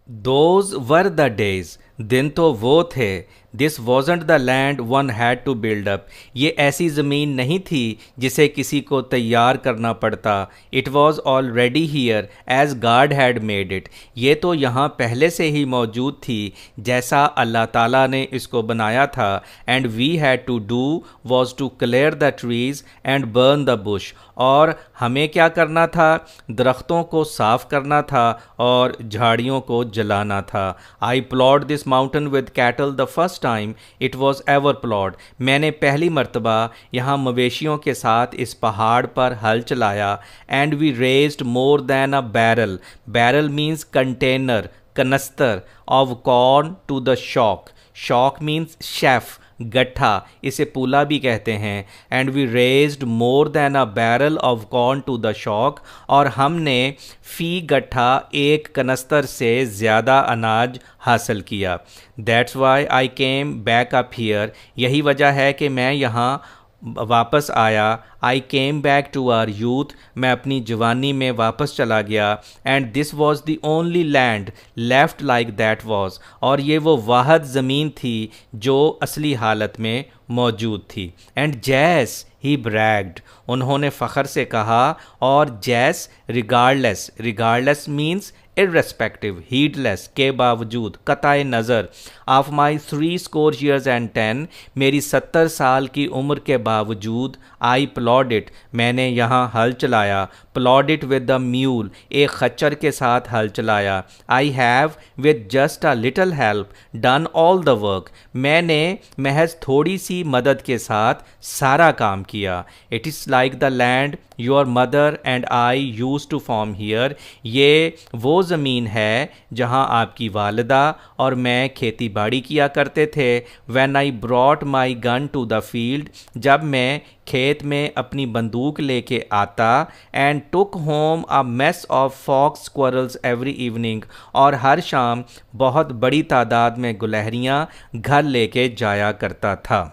Those were the days, दिन तो वो थे। This wasn't the land one had to build up, ये ऐसी ज़मीन नहीं थी जिसे किसी को तैयार करना पड़ता। It was already here as God had made it, ये तो यहाँ पहले से ही मौजूद थी जैसा अल्लाह ताला ने इसको बनाया था। And we had to do was to clear the trees and burn the bush, और हमें क्या करना था? दरख्तों को साफ करना था और झाड़ियों को जलाना था। I ploughed this mountain with cattle the first time it was ever ploughed, मैंने पहली मर्तबा यहाँ मवेशियों के साथ इस पहाड़ पर हल चलाया। And we raised more than a barrel, barrel means container, कनस्तर, of corn to the shock, shock means sheaf, गट्ठा, इसे पूला भी कहते हैं। And we raised more than a barrel of corn to the shock, और हमने फ़ी गट्ठा एक कनस्तर से ज़्यादा अनाज हासिल किया। That's why I came back up here, यही वजह है कि मैं यहाँ वापस आया। I came back to our youth, मैं अपनी जवानी में वापस चला गया। And this was the only land left like that was, और ये वो वाहद ज़मीन थी जो असली हालत में मौजूद थी। एंड जैस ही ब्रैग्ड, उन्होंने फ़ख्र से कहा। और जैस regardless, regardless means irrespective, heedless, के बावजूद, कताए नज़र, ऑफ माई 60 एंड 10, मेरी 70 साल की उम्र के बावजूद, आई प्लॉड इट, मैंने यहाँ हल चलाया। Ploughed it with the mule, एक खच्चर के साथ हल चलाया। I have with just a little help done all the work, मैंने महज थोड़ी सी मदद के साथ सारा काम किया। It is like the land your mother and I use to farm here, ये वो ज़मीन है जहाँ आपकी वालिदा और मैं खेती बाड़ी किया करते थे। When I brought my gun to the field, जब मैं खेत में अपनी बंदूक लेके आता। And took home a mess of fox squirrels every evening, और हर शाम बहुत बड़ी तादाद में गुलहरियाँ घर लेके जाया करता था।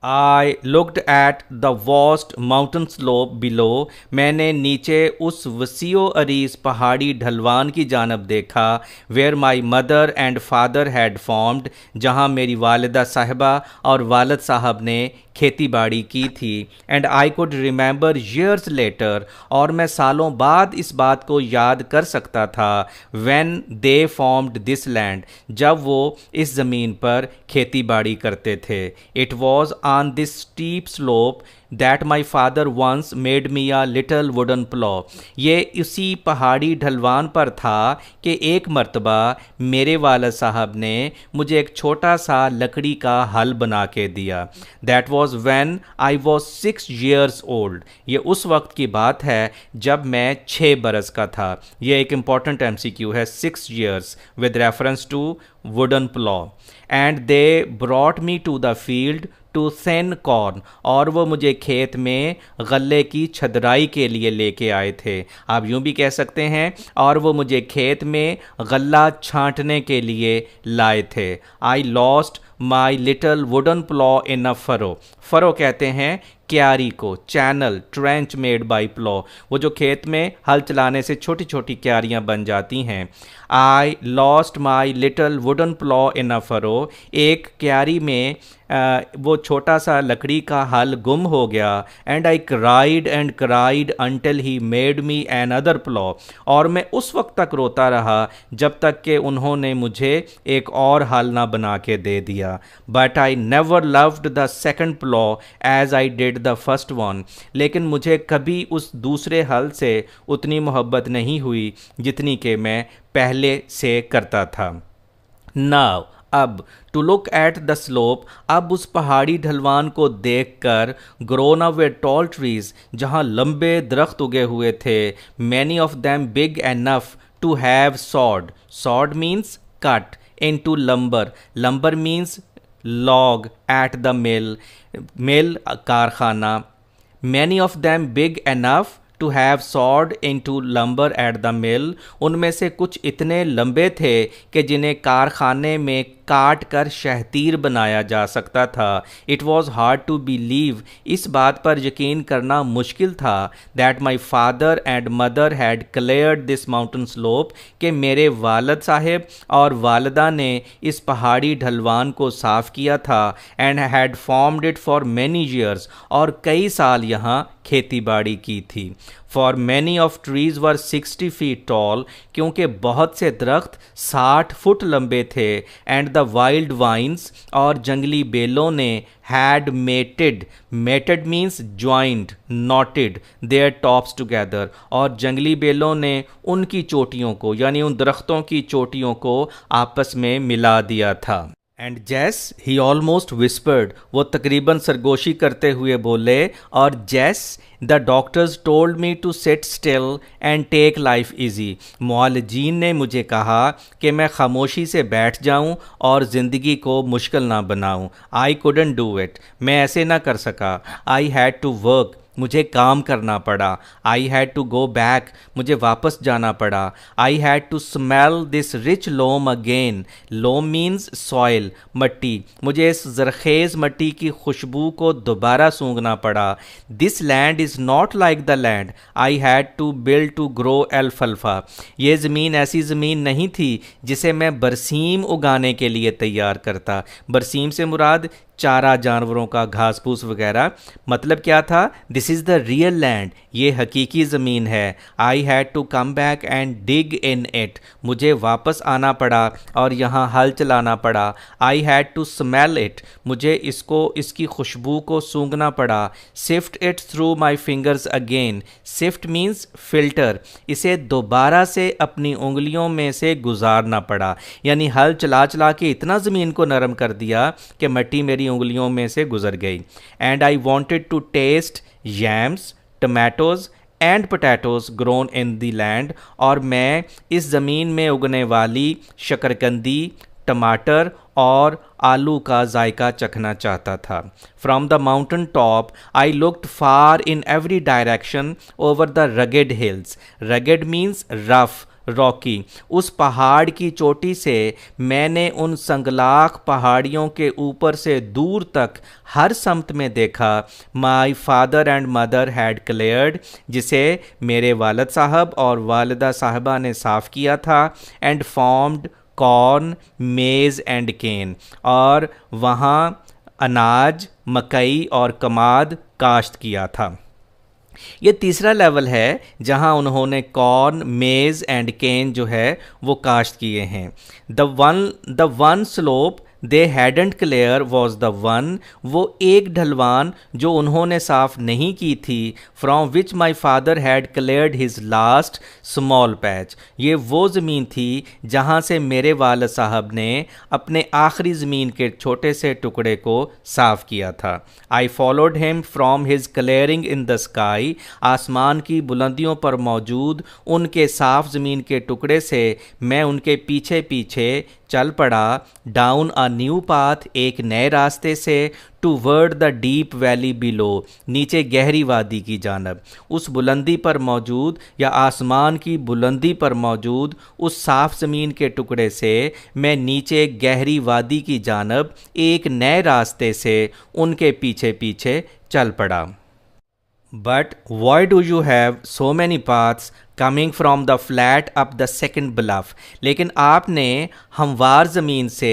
I looked at the vast mountain slope below, मैंने नीचे उस वसीओ अरीज पहाड़ी ढलवान की जानब देखा। Where my mother and father had farmed, जहाँ मेरी वालिदा साहिबा और वालिद साहब ने खेती बाड़ी की थी। And I could remember years later, और मैं सालों बाद इस बात को याद कर सकता था। When they farmed this land, जब वो इस ज़मीन पर खेती बाड़ी करते थे। It was on this steep slope that my father once made me a little wooden plough, ये इसी पहाड़ी ढलवान पर था कि एक मर्तबा मेरे वालिद साहब ने मुझे एक छोटा सा लकड़ी का हल बना के दिया। That was when I was 6 years old, ये उस वक्त की बात है जब मैं 6 बरस का था। ये एक इम्पॉर्टेंट MCQ है, 6 years with reference to wooden plough. And they brought me to the field to sow corn, और वो मुझे खेत में गल्ले की छदराई के लिए लेके आए थे। आप यूं भी कह सकते हैं, और वो मुझे खेत में गल्ला छांटने के लिए लाए थे। I lost my little wooden plough in a furrow, furrow कहते हैं क्यारी को, channel, trench made by plough, वो जो खेत में हल चलाने से छोटी छोटी क्यारियां बन जाती हैं। I lost my little wooden plough in a furrow, एक क्यारी में वो छोटा सा लकड़ी का हल गुम हो गया। And I cried until he made me another plough, और मैं उस वक्त तक रोता रहा जब तक कि उन्होंने मुझे एक और हल ना बना के दे दिया। But I never loved the second plough as I did the first one, लेकिन मुझे कभी उस दूसरे हल से उतनी मोहब्बत नहीं हुई जितनी कि मैं पहले से करता था। नाउ, अब, to look at the slope, अब उस पहाड़ी ढलवान को देखकर, grown up with tall trees, जहाँ लंबे दरख्त उगे हुए थे, many of them big enough to have sawed, sawed means cut, into lumber, lumber means log, at the mill, mill कारखाना। Many of them big enough to have sawed into lumber at the mill, उनमें से कुछ इतने लंबे थे कि जिन्हें कारखाने में काट कर शहतीर बनाया जा सकता था। It was hard to believe, इस बात पर यकीन करना मुश्किल था, that my father and mother had cleared this mountain slope, कि मेरे वालिद साहब और वालिदा ने इस पहाड़ी ढलवान को साफ़ किया था, and had formed it for many years, और कई साल यहाँ खेती बाड़ी की थी। For many of trees were 60 feet tall, क्योंकि बहुत से दरख्त 60 फुट लंबे थे, and the wild vines, और जंगली बेलों ने had mated means joined, knotted their tops together, और जंगली बेलों ने उनकी चोटियों को यानी उन दरख्तों की चोटियों को आपस में मिला दिया था। एंड जैस ही ऑलमोस्ट विस्पर्ड, वो तकरीबन सरगोशी करते हुए बोले, और as the doctors told me to sit still and take life easy, मुआलिजीन ने मुझे कहा कि मैं खामोशी से बैठ जाऊं और ज़िंदगी को मुश्किल ना बनाऊं। आई कुडंट डू इट, मैं ऐसे ना कर सका। आई हैड टू वर्क, मुझे काम करना पड़ा। I had to go back, मुझे वापस जाना पड़ा। I had to smell this rich loam again, loam means soil, मट्टी, मुझे इस जरखेज़ मट्टी की खुशबू को दोबारा सूंघना पड़ा। This land is not like the land I had to build to grow एल्फल्फा, ये ज़मीन ऐसी ज़मीन नहीं थी जिसे मैं बरसीम उगाने के लिए तैयार करता। बरसीम से मुराद चारा जानवरों का घास फूस वगैरह। मतलब क्या था? This is the real land, ये हकीकी ज़मीन है। I had to come back and dig in it, मुझे वापस आना पड़ा और यहाँ हल चलाना पड़ा। I had to smell it, मुझे इसकी खुशबू को सूंघना पड़ा। Sift it through my fingers again, sift means filter, इसे दोबारा से अपनी उंगलियों में से गुजारना पड़ा। यानी हल चला चला के इतना ज़मीन को नरम कर दिया कि मिट्टी मेरी उंगलियों में से गुजर गई। And I wanted to taste yams, tomatoes and potatoes grown in the land, और मैं इस ज़मीन में उगने वाली शकरकंदी, टमाटर और आलू का जायका चखना चाहता था। From the mountain top I looked far in every direction over the rugged hills, rugged means rough, Rocky, उस पहाड़ की चोटी से मैंने उन संगलाख पहाड़ियों के ऊपर से दूर तक हर समत में देखा। My father and mother had cleared, जिसे मेरे वालिद साहब और वालिदा साहबा ने साफ़ किया था। एंड फॉर्म्ड कॉर्न, मेज़ एंड केन, और वहाँ अनाज, मकई और कमाद काश्त किया था। ये तीसरा लेवल है जहां उन्होंने कॉर्न, मेज़ एंड केन जो है वो काश्त किए हैं। The one slope they hadn't clear was the one, वो एक ढलवान जो उन्होंने साफ नहीं की थी। From which my father had cleared his last small patch, ये वो ज़मीन थी जहाँ से मेरे वालिद साहब ने अपने आखिरी ज़मीन के छोटे से टुकड़े को साफ़ किया था। I followed him from his clearing in the sky, आसमान की बुलंदियों पर मौजूद उनके साफ ज़मीन के टुकड़े से मैं उनके पीछे पीछे चल पड़ा। डाउन अ न्यू पाथ, एक नए रास्ते से। Toward the deep valley below, नीचे गहरी वादी की जानब। उस बुलंदी पर मौजूद या आसमान की बुलंदी पर मौजूद उस साफ ज़मीन के टुकड़े से मैं नीचे गहरी वादी की जानब एक नए रास्ते से उनके पीछे पीछे चल पड़ा। But why do you have so many paths coming from the flat up the second bluff? लेकिन आपने हमवार ज़मीन से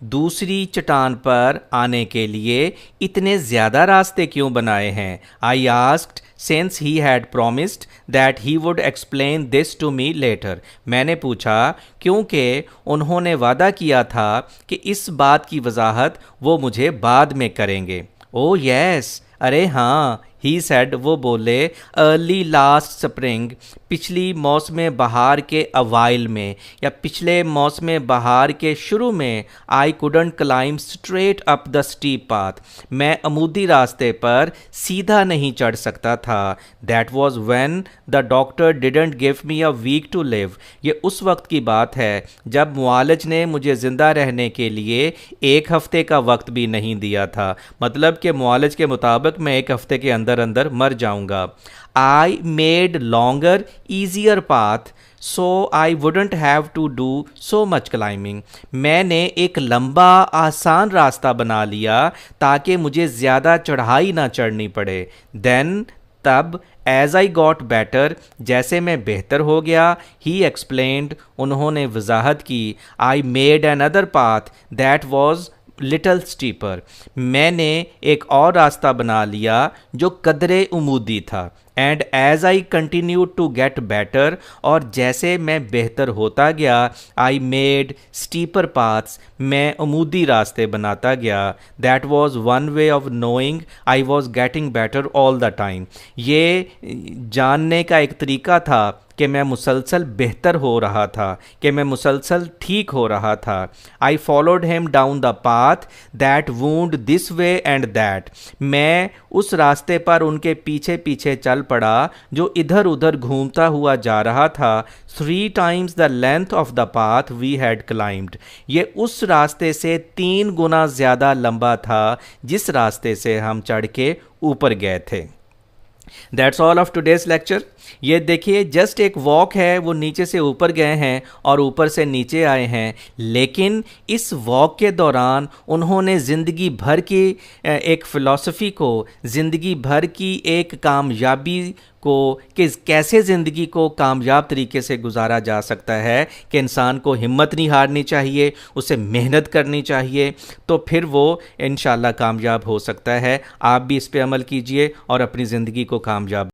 दूसरी चट्टान पर आने के लिए इतने ज़्यादा रास्ते क्यों बनाए हैं? I asked, since he had promised that he would explain this to me later. मैंने पूछा क्योंकि उन्होंने वादा किया था कि इस बात की वजाहत वो मुझे बाद में करेंगे। Oh yes, अरे हाँ, ही सेड, वो बोले, अर्ली लास्ट स्प्रिंग, पिछली मौसम बहार के अवाइल में या पिछले मौसम बहार के शुरू में, I couldn't climb straight up the steep path, मैं अमूदी रास्ते पर सीधा नहीं चढ़ सकता था। That was when the doctor didn't give me a week to live, ये उस वक्त की बात है जब मुआलिज ने मुझे ज़िंदा रहने के लिए एक हफ्ते का वक्त भी नहीं दिया था। मतलब कि मुआलिज के मुताबिक मैं एक हफ्ते के अंदर अंदर अंदर मर जाऊंगा। I made longer easier path so I wouldn't have to do so much climbing. मैंने एक लंबा आसान रास्ता बना लिया ताकि मुझे ज़्यादा चढ़ाई ना चढ़नी पड़े। देन तब एज आई गॉट बेटर, जैसे मैं बेहतर हो गया, ही एक्सप्लेन्ड, उन्होंने वजाहत की, I made another path that was little steeper, मैंने एक और रास्ता बना लिया जो कदरे उमूदी था। And as I continue to get better, और जैसे मैं बेहतर होता गया, आई मेड स्टीपर पाथ्स, मैं उमूदी रास्ते बनाता गया। That was one way of knowing I was getting better all the time, ये जानने का एक तरीका था कि मैं मुसलसल बेहतर हो रहा था, कि मैं मुसलसल ठीक हो रहा था। I followed him down the path that wound this way and that, मैं उस रास्ते पर उनके पीछे पीछे चल पड़ा जो इधर उधर घूमता हुआ जा रहा था। 3 times the length of the path we had climbed, ये उस रास्ते से 3 गुना ज़्यादा लंबा था जिस रास्ते से हम चढ़ के ऊपर गए थे। That's all of today's lecture. ये देखिए जस्ट एक वॉक है, वो नीचे से ऊपर गए हैं और ऊपर से नीचे आए हैं, लेकिन इस वॉक के दौरान उन्होंने ज़िंदगी भर की एक फ़िलॉसफ़ी को, ज़िंदगी भर की एक कामयाबी को, कि कैसे ज़िंदगी को कामयाब तरीके से गुजारा जा सकता है, कि इंसान को हिम्मत नहीं हारनी चाहिए, उसे मेहनत करनी चाहिए, तो फिर वो इंशाल्लाह कामयाब हो सकता है। आप भी इस पे अमल कीजिए और अपनी ज़िंदगी को कामयाब